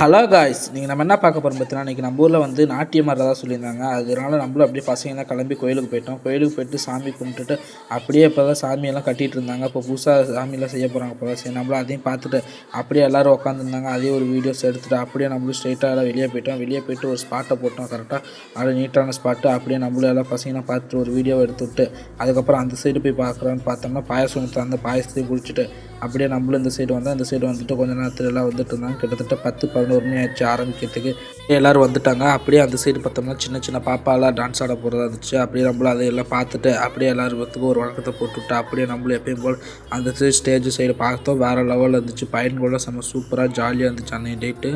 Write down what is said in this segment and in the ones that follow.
Hello guys, நீங்கள் நம்ம என்ன பார்க்க போகிறோம் பார்த்தீங்கன்னா, இன்றைக்கி நம்ம ஊரில் வந்து நாட்டியம் ஆடுறதா சொல்லியிருந்தாங்க. அதனால நம்மளும் அப்படியே பசங்களாம் கிளம்பி கோயிலுக்கு போயிட்டோம். கோயிலுக்கு போயிட்டு சாமி கும்பிட்டுட்டு அப்படியே இப்போ தான் சாமியெல்லாம் கட்டிகிட்டு இருந்தாங்க. இப்போ புதுசாக சாமியெல்லாம் செய்ய போகிறாங்க போல. சரி, நம்மளும் அதையும் பார்த்துட்டு அப்படியே எல்லோரும் உட்காந்துருந்தாங்க. அதே ஒரு வீடியோஸ் எடுத்துகிட்டு அப்படியே நம்மளும் ஸ்ட்ரைட்டாக எல்லாம் வெளியே போயிட்டோம். வெளியே போயிட்டு ஒரு ஸ்பாட்டை போட்டோம். கரெக்டாக அது நீட்டான ஸ்பாட்டு. அப்படியே நம்மளும் எல்லாம் பசங்களாம் பார்த்துட்டு ஒரு வீடியோவை எடுத்துவிட்டு அதுக்கப்புறம் அந்த சைடு போய் பார்க்குறோன்னு பார்த்தோம்னா பாயசம் ஊற்ற அந்த பாயசத்தையும் குடிச்சிட்டு அப்படியே நம்மளும் இந்த சைடு வந்தால் இந்த சைடு வந்துட்டு கொஞ்சம் நேரத்தில் எல்லாம் வந்துட்டு இருந்தாங்க. கிட்டத்தட்ட 10-11 மணி ஆச்சு ஆரம்பிக்கிறதுக்கு. எல்லோரும் வந்துட்டாங்க. அப்படியே அந்த சைடு பார்த்தோம்னா சின்ன சின்ன பாப்பாலாம் டான்ஸ் ஆட போகிறதா இருந்துச்சு. அப்படியே நம்மளும் அதையெல்லாம் பார்த்துட்டு அப்படியே எல்லாருக்கும் ஒரு வணக்கத்தை போட்டுவிட்டு அப்படியே நம்மளும் எப்பயும் போல் அந்த சைடு ஸ்டேஜ் சைடு பார்த்தோம். வேறு லெவலில் இருந்துச்சு. பையன்களோட செம்ம சூப்பராக ஜாலியாக இருந்துச்சு அன்றைய டேட்டு.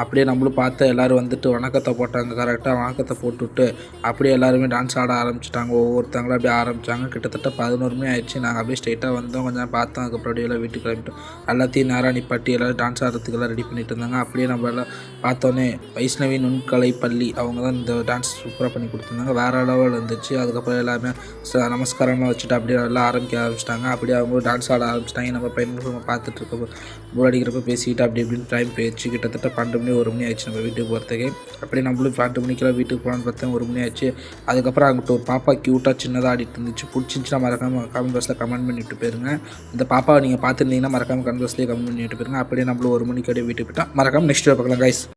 அப்படியே நம்மளும் பார்த்து எல்லோரும் வந்துட்டு வணக்கத்தை போட்டாங்க. கரெக்டாக வணக்கத்தை போட்டுவிட்டு அப்படியே எல்லாருமே டான்ஸ் ஆட ஆரம்பிச்சிட்டாங்க. ஒவ்வொருத்தங்களும் அப்படியே ஆரம்பித்தாங்க. கிட்டத்தட்ட 11 மணி ஆயிடுச்சு. நாங்கள் அப்படியே ஸ்ட்ரைட்டாக வந்தோம். கொஞ்சம் பார்த்தோம். அதுக்கப்புறம் அப்படியே எல்லாம் வீட்டுக்கு கிளம்பிட்டோம். எல்லாத்தையும் நேராக நிப்பாட்டி எல்லோரும் டான்ஸ் ஆடுறதுக்கெல்லாம் ரெடி பண்ணிட்டு இருந்தாங்க. அப்படியே நம்ம எல்லாம் பார்த்தோன்னே வைஷ்ணவி நுண்கலை பள்ளி அவங்க தான் இந்த டான்ஸ் சூப்பராக பண்ணி கொடுத்துருந்தாங்க. வேறு லெவலில் இருந்துச்சு. அதுக்கப்புறம் எல்லாமே நமஸ்காரமாக வச்சுட்டு அப்படியே எல்லாம் ஆரம்பிக்க ஆரம்பிச்சிட்டாங்க. அப்படியே அவங்க டான்ஸ் ஆட ஆரம்பிச்சிட்டாங்க. நம்ம பையன்கள் பார்த்துட்டு இருக்கப்போ போர் அடிக்கிறப்ப பேசிக்கிட்டு அப்படி இப்படின்னு டைம் போயிடுச்சு. கிட்டத்தட்ட 12 மணி 1 மணி ஆயிடுச்சு நம்ம வீட்டுக்கு போகிறதுக்கு. அப்படியே நம்மளும் 12 மணிக்கெல்லாம் வீட்டுக்கு போகலான்னு பார்த்தேன். 1 மணி ஆச்சு. அதுக்கப்புறம் அங்கிட்ட ஒரு பாப்பா க்யூட்டாக சின்னதாக ஆடிட்டு இருந்துச்சு. பிடிச்சிருந்துச்சுன்னா மறக்காமல் கமெண்ட் பாக்ஸில் கமெண்ட் பண்ணிவிட்டு போயிருங்க. இந்த பாப்பாவை நீங்கள் பார்த்துருந்தீங்கன்னா மறக்காமல் கமெண்ட் பாக்ஸ்லேயே கமெண்ட் பண்ணிவிட்டு போயிருங்க. அப்படியே நம்மளும் 1 மணிக்கு அப்படியே வீட்டுக்கு போயிட்டோம். மறக்காமல் நெக்ஸ்ட் பார்க்கலாம் கைஸ்.